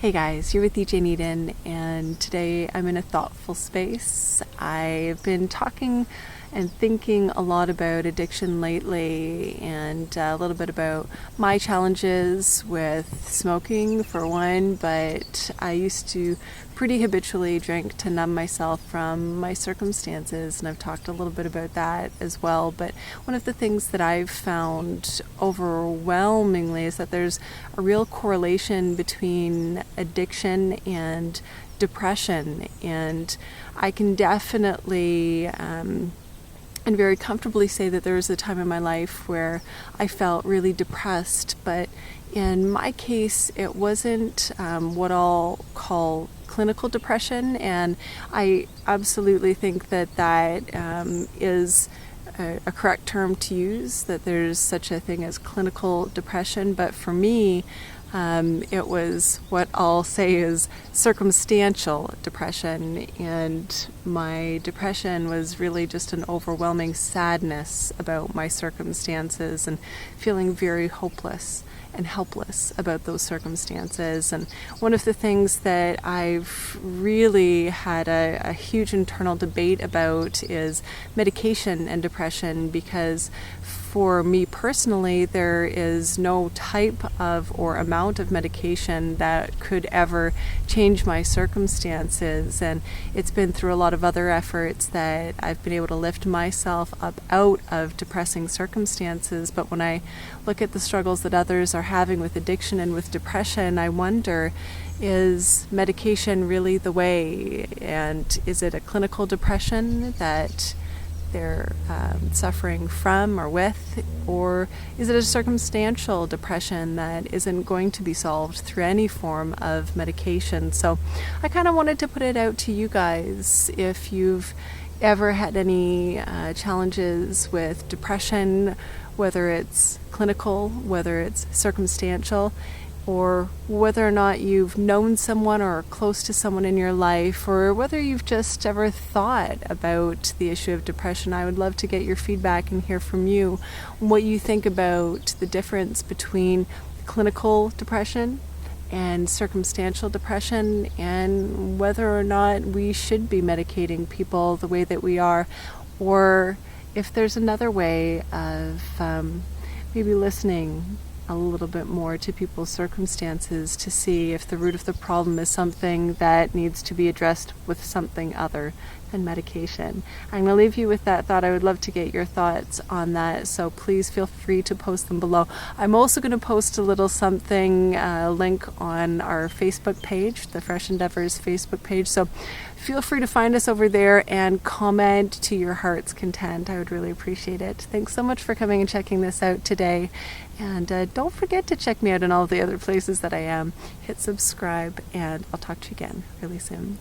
Hey guys, you're with DJ Needon, and today I'm in a thoughtful space. I've been talking and thinking a lot about addiction lately, and a little bit about my challenges with smoking for one, but I used to pretty habitually drink to numb myself from my circumstances, and I've talked a little bit about that as well. But one of the things that I've found overwhelmingly is that there's a real correlation between addiction and depression, and I can definitely and very comfortably say that there was a time in my life where I felt really depressed, but in my case it wasn't what I'll call clinical depression, and I absolutely think that is a correct term to use, that there's such a thing as clinical depression. But for me, it was what I'll say is circumstantial depression, and my depression was really just an overwhelming sadness about my circumstances and feeling very hopeless and helpless about those circumstances. And one of the things that I've really had a huge internal debate about is medication and depression, because for me personally, there is no type of or amount of medication that could ever change my circumstances. And it's been through a lot of other efforts that I've been able to lift myself up out of depressing circumstances. But when I look at the struggles that others are having with addiction and with depression, I wonder, is medication really the way? And is it a clinical depression that they're suffering from or with, or is it a circumstantial depression that isn't going to be solved through any form of medication? So I kind of wanted to put it out to you guys, if you've ever had any challenges with depression, whether it's clinical, whether it's circumstantial, or whether or not you've known someone or are close to someone in your life, or whether you've just ever thought about the issue of depression. I would love to get your feedback and hear from you what you think about the difference between clinical depression and circumstantial depression, and whether or not we should be medicating people the way that we are, or if there's another way of maybe listening a little bit more to people's circumstances to see if the root of the problem is something that needs to be addressed with something other than medication. I'm going to leave you with that thought. I would love to get your thoughts on that, so please feel free to post them below. I'm also going to post a little something, link on our Facebook page, the Fresh Endeavours Facebook page, so feel free to find us over there and comment to your heart's content. I would really appreciate it. Thanks so much for coming and checking this out today. And don't forget to check me out in all the other places that I am. Hit subscribe, and I'll talk to you again really soon.